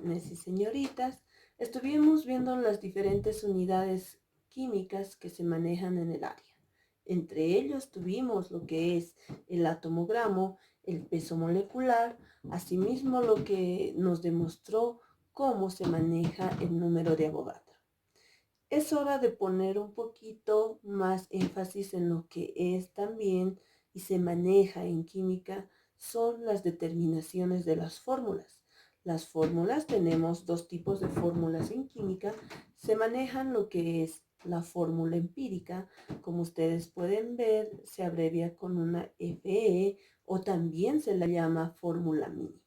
jóvenes y señoritas, estuvimos viendo las diferentes unidades químicas que se manejan en el área. Entre ellos tuvimos lo que es el atomogramo, el peso molecular, asimismo lo que nos demostró cómo se maneja el número de Avogadro. Es hora de poner un poquito más énfasis en lo que es también y se maneja en química, son las determinaciones de las fórmulas. Las fórmulas, tenemos dos tipos de fórmulas en química, se manejan lo que es la fórmula empírica, como ustedes pueden ver, se abrevia con una FE o también se la llama fórmula mínima.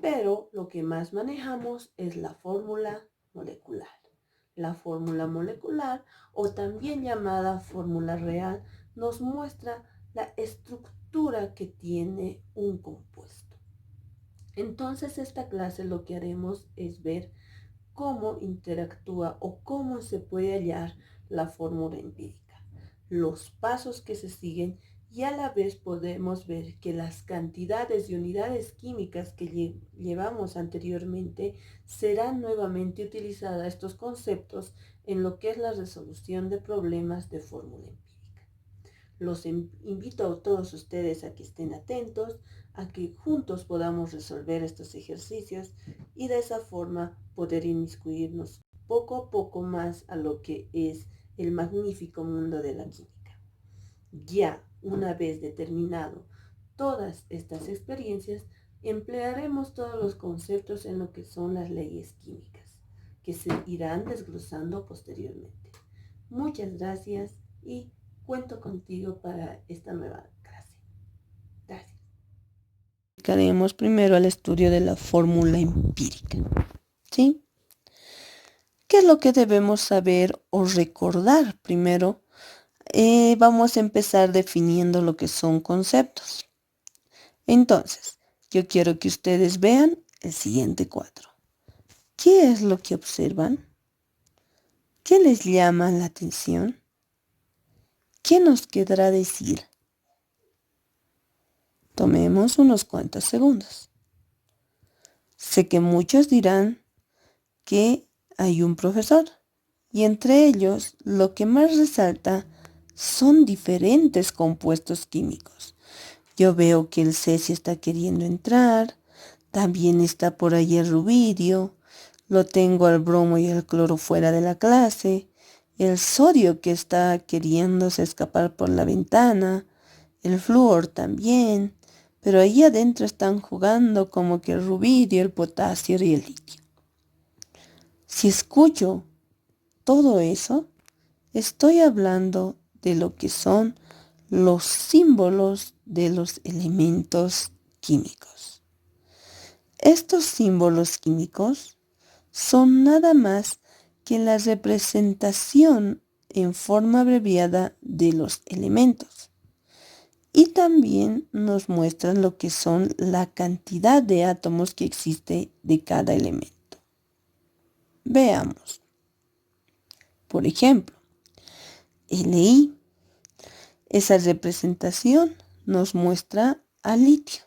Pero lo que más manejamos es la fórmula molecular. La fórmula molecular, o también llamada fórmula real, nos muestra la estructura que tiene un compuesto. Entonces, esta clase lo que haremos es ver cómo interactúa o cómo se puede hallar la fórmula empírica, los pasos que se siguen, y a la vez podemos ver que las cantidades de unidades químicas que llevamos anteriormente serán nuevamente utilizadas estos conceptos en lo que es la resolución de problemas de fórmula empírica. Los invito a todos ustedes a que estén atentos, a que juntos podamos resolver estos ejercicios y de esa forma poder inmiscuirnos poco a poco más a lo que es el magnífico mundo de la química. Ya una vez determinado todas estas experiencias, emplearemos todos los conceptos en lo que son las leyes químicas, que se irán desglosando posteriormente. Muchas gracias y cuento contigo para esta nueva clase. Gracias. Dedicaremos primero al estudio de la fórmula empírica. ¿Sí? ¿Qué es lo que debemos saber o recordar? Primero, vamos a empezar definiendo lo que son conceptos. Entonces, yo quiero que ustedes vean el siguiente cuadro. ¿Qué es lo que observan? ¿Qué les llama la atención? ¿Qué nos quedará decir? Tomemos unos cuantos segundos. Sé que muchos dirán que hay un profesor y entre ellos lo que más resalta son diferentes compuestos químicos. Yo veo que el cesio está queriendo entrar, también está por ahí el rubidio, lo tengo al bromo y al cloro fuera de la clase, el sodio que está queriéndose escapar por la ventana, el flúor también, pero ahí adentro están jugando como que el rubidio, el potasio y el litio. Si escucho todo eso, estoy hablando de lo que son los símbolos de los elementos químicos. Estos símbolos químicos son nada más que la representación en forma abreviada de los elementos. Y también nos muestran lo que son la cantidad de átomos que existe de cada elemento. Veamos. Por ejemplo, Li, esa representación nos muestra al litio.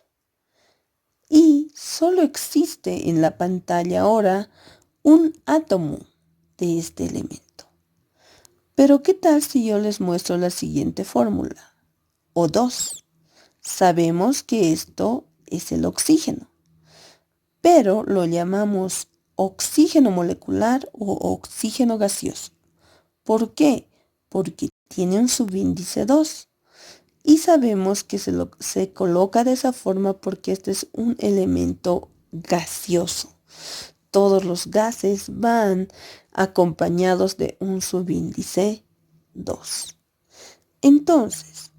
Y solo existe en la pantalla ahora un átomo de este elemento. Pero ¿qué tal si yo les muestro la siguiente fórmula? O2. Sabemos que esto es el oxígeno, pero lo llamamos oxígeno molecular o oxígeno gaseoso. ¿Por qué? Porque tiene un subíndice 2. Y sabemos que se coloca de esa forma porque este es un elemento gaseoso. Todos los gases van acompañados de un subíndice 2. Entonces,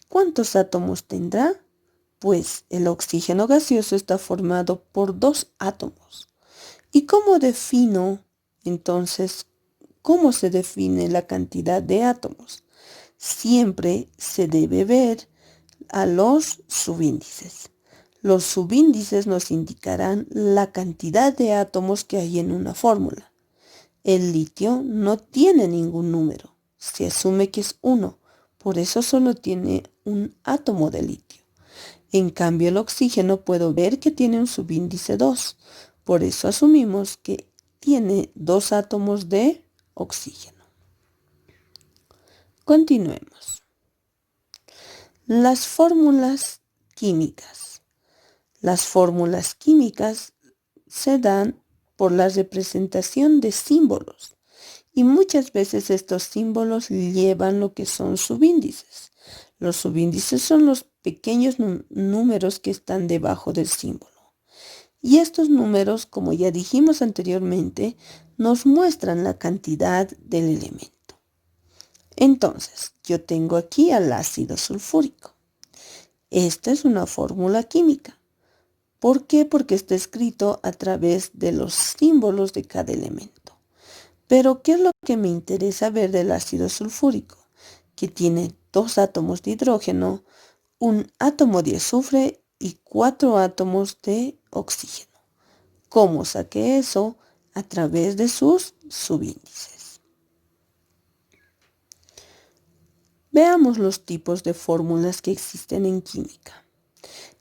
¿cuántos átomos tendrá? Pues el oxígeno gaseoso está formado por 2 átomos. ¿Y cómo defino entonces cómo se define la cantidad de átomos? Siempre se debe ver a los subíndices. Los subíndices nos indicarán la cantidad de átomos que hay en una fórmula. El litio no tiene ningún número, se asume que es 1, por eso solo tiene un átomo de litio. En cambio el oxígeno puedo ver que tiene un subíndice 2, Por eso asumimos que tiene 2 átomos de oxígeno. Continuemos. Las fórmulas químicas. Las fórmulas químicas se dan por la representación de símbolos y muchas veces estos símbolos llevan lo que son subíndices. Los subíndices son los pequeños números que están debajo del símbolo. Y estos números, como ya dijimos anteriormente, nos muestran la cantidad del elemento. Entonces, yo tengo aquí al ácido sulfúrico. Esta es una fórmula química. ¿Por qué? Porque está escrito a través de los símbolos de cada elemento. Pero, ¿qué es lo que me interesa ver del ácido sulfúrico? Que tiene 2 átomos de hidrógeno, un átomo de azufre y 4 átomos de oxígeno. ¿Cómo saqué eso? A través de sus subíndices. Veamos los tipos de fórmulas que existen en química.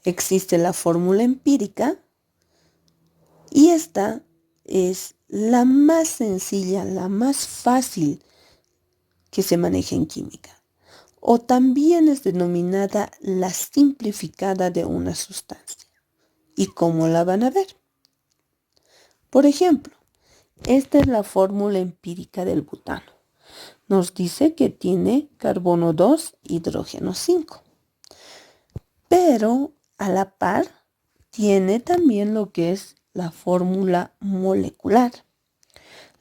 Existe la fórmula empírica y esta es la más sencilla, la más fácil que se maneja en química. O también es denominada la simplificada de una sustancia. ¿Y cómo la van a ver? Por ejemplo, esta es la fórmula empírica del butano. Nos dice que tiene carbono 2, hidrógeno 5. Pero a la par tiene también lo que es la fórmula molecular.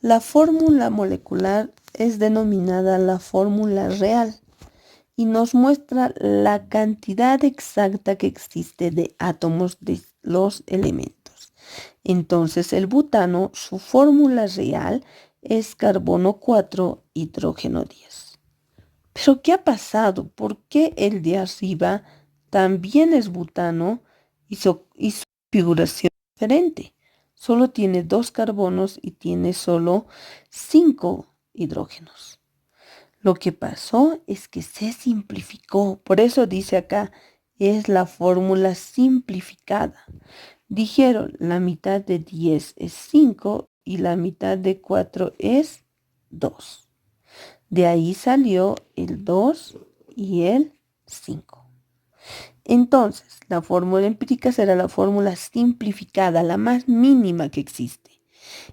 La fórmula molecular es denominada la fórmula real y nos muestra la cantidad exacta que existe de átomos de los elementos. Entonces el butano, su fórmula real es carbono 4, hidrógeno 10. ¿Pero qué ha pasado? ¿Por qué el de arriba también es butano y su configuración es diferente? Solo tiene 2 carbonos y tiene solo 5 hidrógenos. Lo que pasó es que se simplificó. Por eso dice acá, es la fórmula simplificada. Dijeron, la mitad de 10 es 5 y la mitad de 4 es 2. De ahí salió el 2 y el 5. Entonces, la fórmula empírica será la fórmula simplificada, la más mínima que existe.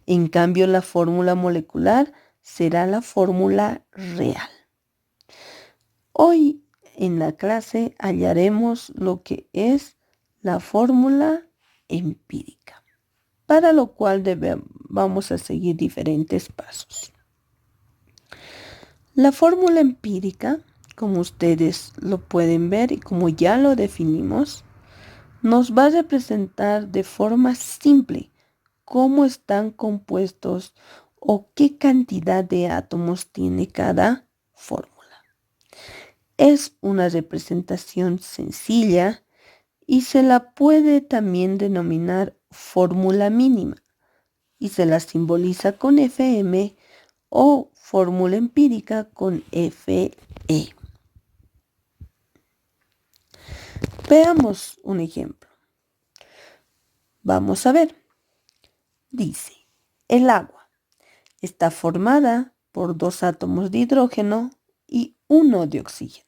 En cambio, la fórmula molecular será la fórmula real. Hoy en la clase hallaremos lo que es la fórmula empírica, para lo cual vamos a seguir diferentes pasos. La fórmula empírica, como ustedes lo pueden ver y como ya lo definimos, nos va a representar de forma simple cómo están compuestos o qué cantidad de átomos tiene cada fórmula. Es una representación sencilla y se la puede también denominar fórmula mínima y se la simboliza con Fm o fórmula empírica con Fe. Veamos un ejemplo. Vamos a ver. Dice, el agua está formada por 2 átomos de hidrógeno y 1 de oxígeno.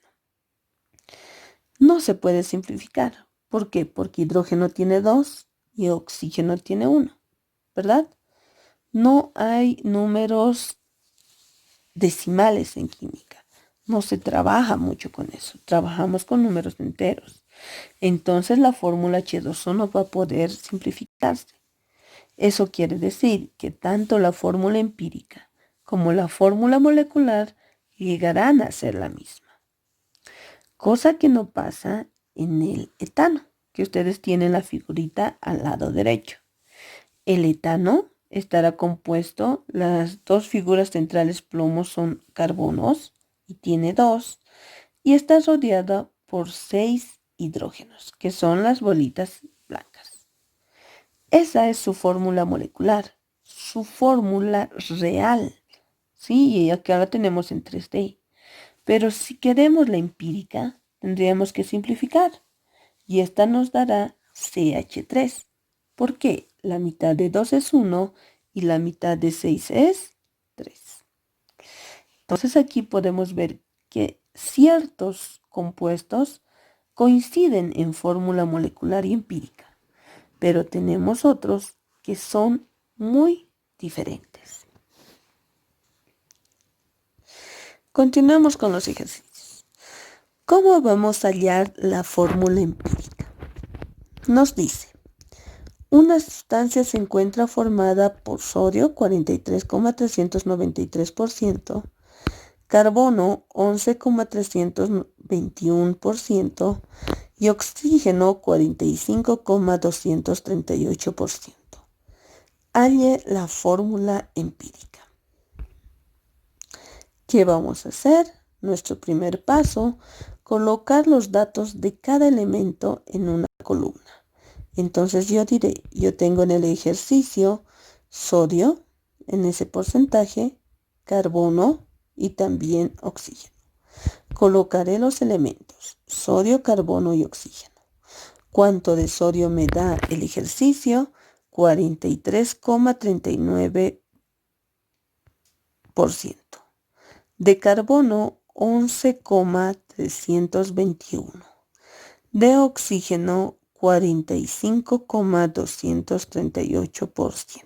No se puede simplificar. ¿Por qué? Porque hidrógeno tiene 2 y oxígeno tiene 1, ¿verdad? No hay números decimales en química. No se trabaja mucho con eso. Trabajamos con números enteros. Entonces la fórmula H2O no va a poder simplificarse. Eso quiere decir que tanto la fórmula empírica como la fórmula molecular llegarán a ser la misma. Cosa que no pasa en el etano, que ustedes tienen la figurita al lado derecho. El etano estará compuesto, las 2 figuras centrales plomos son carbonos y tiene 2 y está rodeada por 6 hidrógenos, que son las bolitas blancas. Esa es su fórmula molecular, su fórmula real. Sí, y acá la tenemos en 3D. Pero si queremos la empírica, tendríamos que simplificar. Y esta nos dará CH3. ¿Por qué? la mitad de 2 es 1 y la mitad de 6 es 3. Entonces aquí podemos ver que ciertos compuestos coinciden en fórmula molecular y empírica, pero tenemos otros que son muy diferentes. Continuamos con los ejercicios. ¿Cómo vamos a hallar la fórmula empírica? Nos dice, una sustancia se encuentra formada por sodio 43,393%, carbono 11,321% y oxígeno 45,238%. Halle la fórmula empírica. ¿Qué vamos a hacer? Nuestro primer paso, colocar los datos de cada elemento en una columna. Entonces yo diré, yo tengo en el ejercicio sodio en ese porcentaje, carbono y también oxígeno. Colocaré los elementos, sodio, carbono y oxígeno. ¿Cuánto de sodio me da el ejercicio? 43,39%. De carbono, 11,321. De oxígeno, 45,238%.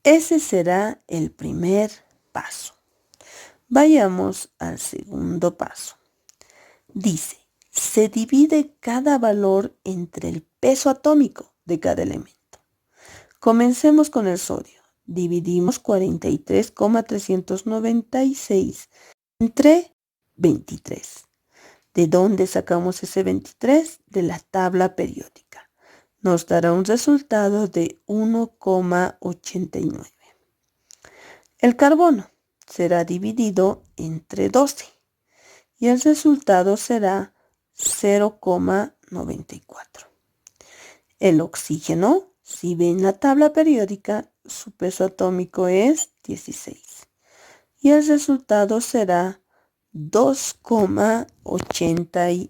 Ese será el primer paso. Vayamos al segundo paso. Dice, se divide cada valor entre el peso atómico de cada elemento. Comencemos con el sodio. Dividimos 43,396 entre 23. ¿De dónde sacamos ese 23? De la tabla periódica. Nos dará un resultado de 1,89. El carbono será dividido entre 12 y el resultado será 0,94. El oxígeno, si ven la tabla periódica, su peso atómico es 16 y el resultado será 2,82.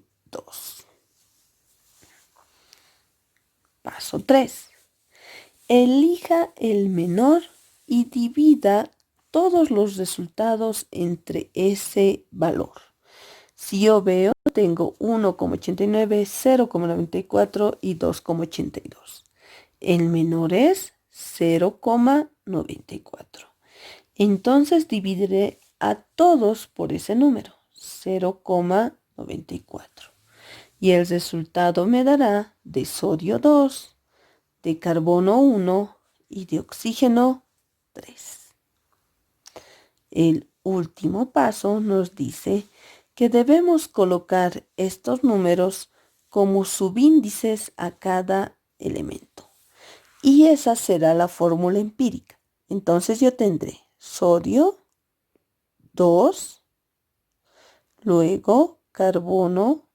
Paso 3. Elija el menor y divida todos los resultados entre ese valor. Si yo veo, tengo 1,89, 0,94 y 2,82. El menor es 0,94. Entonces dividiré a todos por ese número, 0,94. Y el resultado me dará de sodio 2, de carbono 1 y de oxígeno 3. El último paso nos dice que debemos colocar estos números como subíndices a cada elemento. Y esa será la fórmula empírica. Entonces yo tendré sodio 2, luego carbono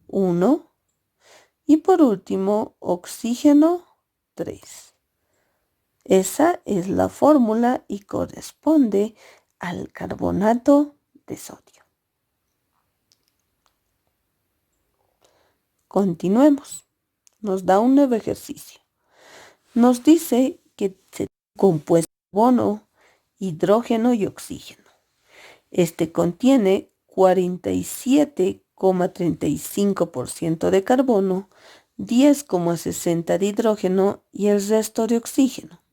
1 y por último oxígeno 3. Esa es la fórmula y corresponde al carbonato de sodio. Continuemos. Nos da un nuevo ejercicio. Nos dice que se compuesto carbono, hidrógeno y oxígeno. Este contiene 47,35% de carbono, 10,60% de hidrógeno y el resto de oxígeno.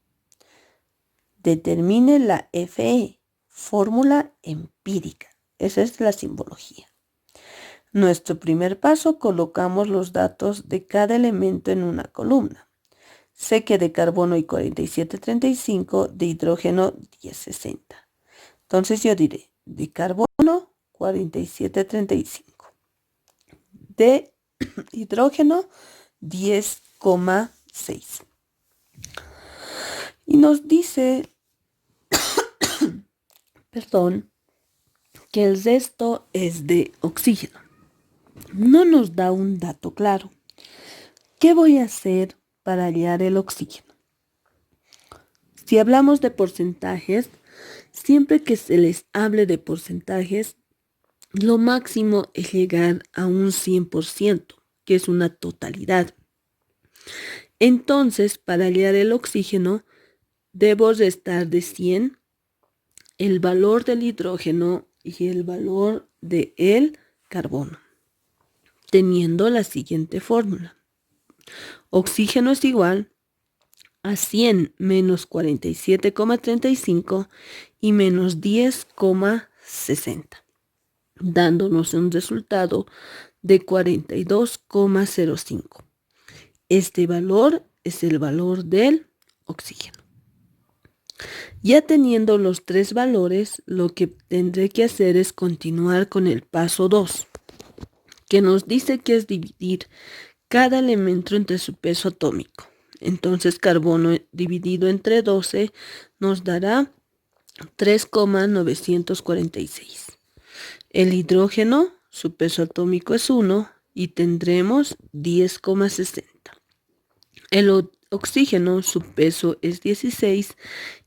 Determine la Fe, fórmula empírica. Esa es la simbología. Nuestro primer paso, colocamos los datos de cada elemento en una columna. Sé que de carbono hay 47,35, de hidrógeno 10,60. Entonces yo diré, de carbono 47,35. De hidrógeno 10,6. Y nos dice, que el resto es de oxígeno. No nos da un dato claro. ¿Qué voy a hacer para hallar el oxígeno? Si hablamos de porcentajes, siempre que se les hable de porcentajes, lo máximo es llegar a un 100%, que es una totalidad. Entonces, para hallar el oxígeno, debo restar de 100 el valor del hidrógeno y el valor del carbono, teniendo la siguiente fórmula. Oxígeno es igual a 100 menos 47,35 y menos 10,60, dándonos un resultado de 42,05. Este valor es el valor del oxígeno. Ya teniendo los tres valores, lo que tendré que hacer es continuar con el paso 2, que nos dice que es dividir cada elemento entre su peso atómico. Entonces, carbono dividido entre 12 nos dará 3,946. El hidrógeno, su peso atómico es 1 y tendremos 10,60. El oxígeno, su peso es 16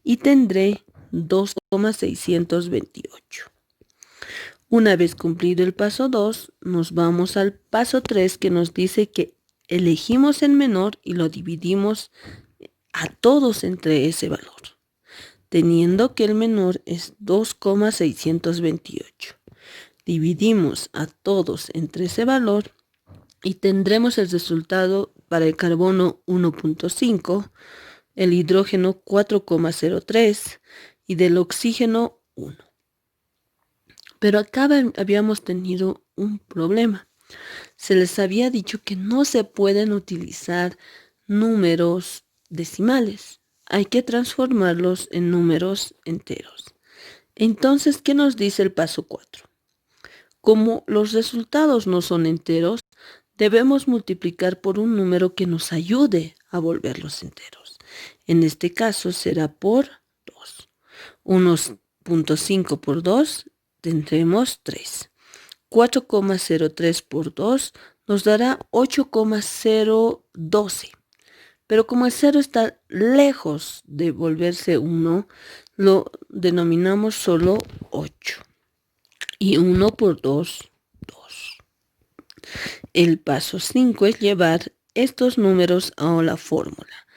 y tendré 2,628. Una vez cumplido el paso 2, nos vamos al paso 3, que nos dice que elegimos el menor y lo dividimos a todos entre ese valor, teniendo que el menor es 2,628. Dividimos a todos entre ese valor y tendremos el resultado para el carbono 1,5, el hidrógeno 4,03 y del oxígeno 1. Pero acá habíamos tenido un problema. Se les había dicho que no se pueden utilizar números decimales. Hay que transformarlos en números enteros. Entonces, ¿qué nos dice el paso 4? Como los resultados no son enteros, debemos multiplicar por un número que nos ayude a volverlos enteros. En este caso será por 2. 1,5 por 2 tendremos 3. 4,03 por 2 nos dará 8,012. Pero como el 0 está lejos de volverse 1, lo denominamos solo 8. Y 1 por 2, 2. El paso 5 es llevar estos números a la fórmula.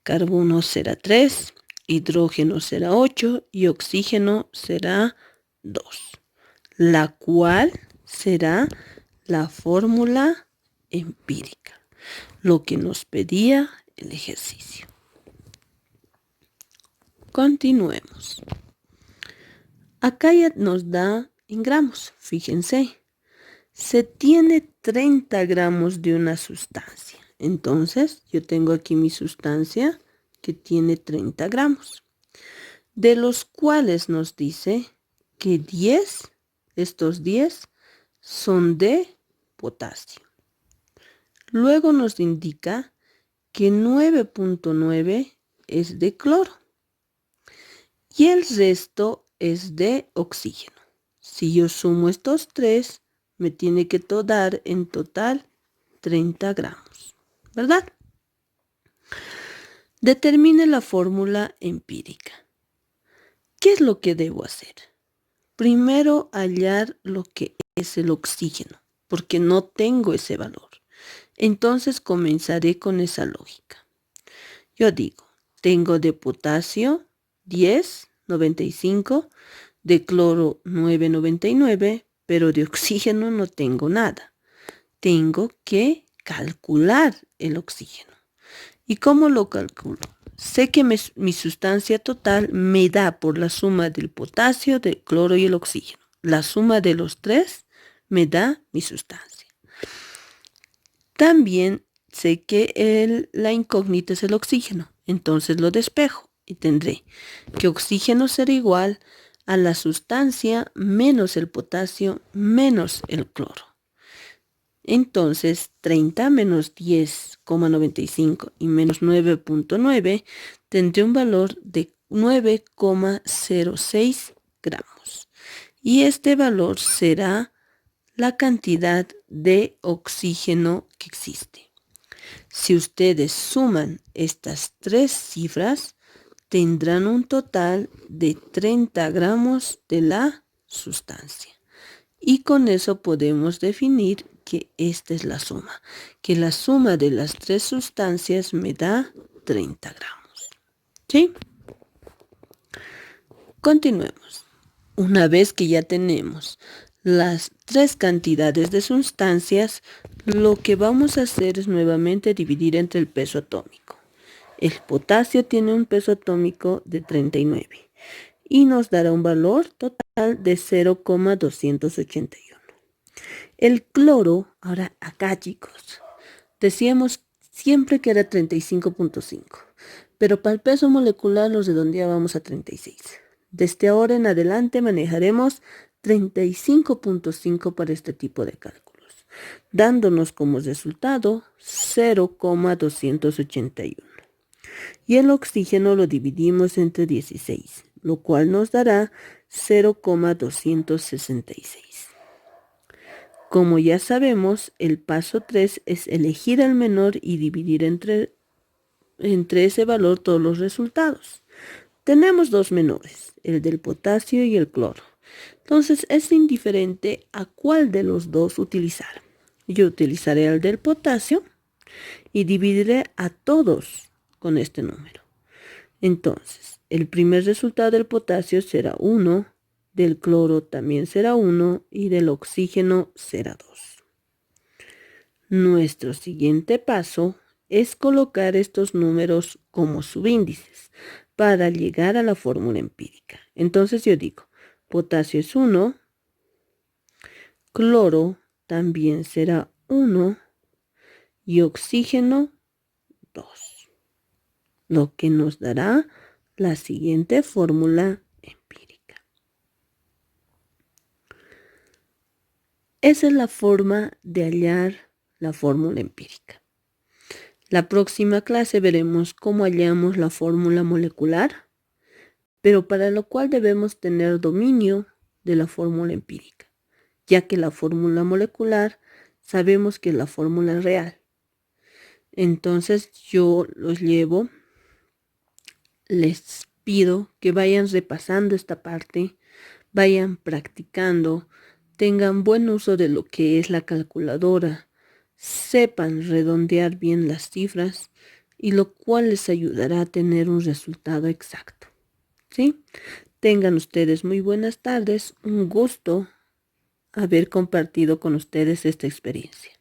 Carbono será 3, hidrógeno será 8 y oxígeno será 2, la cual será la fórmula empírica, lo que nos pedía el ejercicio. Continuemos. Acá ya nos da en gramos, fíjense. Se tiene 30 gramos de una sustancia. Entonces, yo tengo aquí mi sustancia que tiene 30 gramos, de los cuales nos dice que estos 10 son de potasio. Luego nos indica que 9,9 es de cloro y el resto es de oxígeno. Si yo sumo estos tres, me tiene que dar en total 30 gramos, ¿verdad? Determine la fórmula empírica. ¿Qué es lo que debo hacer? Primero, hallar lo que es el oxígeno, porque no tengo ese valor. Entonces comenzaré con esa lógica. Yo digo, tengo de potasio 10,95, de cloro 9,99, pero de oxígeno no tengo nada. Tengo que calcular el oxígeno. ¿Y cómo lo calculo? Sé que mi sustancia total me da por la suma del potasio, del cloro y el oxígeno. La suma de los tres me da mi sustancia. También sé que la incógnita es el oxígeno. Entonces lo despejo y tendré que oxígeno será igual a la sustancia menos el potasio menos el cloro. Entonces, 30 menos 10,95 y menos 9,9 tendré un valor de 9,06 gramos. Y este valor será la cantidad de oxígeno que existe. Si ustedes suman estas tres cifras, tendrán un total de 30 gramos de la sustancia. Y con eso podemos definir que esta es la suma, que la suma de las tres sustancias me da 30 gramos. ¿Sí? Continuemos. Una vez que ya tenemos las tres cantidades de sustancias, lo que vamos a hacer es nuevamente dividir entre el peso atómico. El potasio tiene un peso atómico de 39 y nos dará un valor total de 0,281. El cloro, ahora acá chicos, decíamos siempre que era 35,5, pero para el peso molecular los redondeábamos a 36. Desde ahora en adelante manejaremos 35,5 para este tipo de cálculos, dándonos como resultado 0,281. Y el oxígeno lo dividimos entre 16, lo cual nos dará 0,266. Como ya sabemos, el paso 3 es elegir el menor y dividir entre ese valor todos los resultados. Tenemos dos menores, el del potasio y el cloro. Entonces es indiferente a cuál de los dos utilizar. Yo utilizaré el del potasio y dividiré a todos con este número. Entonces, el primer resultado del potasio será 1, del cloro también será 1 y del oxígeno será 2. Nuestro siguiente paso es colocar estos números como subíndices para llegar a la fórmula empírica. Entonces yo digo, potasio es 1, cloro también será 1 y oxígeno 2, lo que nos dará la siguiente fórmula empírica. Esa es la forma de hallar la fórmula empírica. La próxima clase veremos cómo hallamos la fórmula molecular, pero para lo cual debemos tener dominio de la fórmula empírica, ya que la fórmula molecular sabemos que es la fórmula real. Entonces yo los llevo, les pido que vayan repasando esta parte, vayan practicando, tengan buen uso de lo que es la calculadora, sepan redondear bien las cifras y lo cual les ayudará a tener un resultado exacto. ¿Sí? Tengan ustedes muy buenas tardes, un gusto haber compartido con ustedes esta experiencia.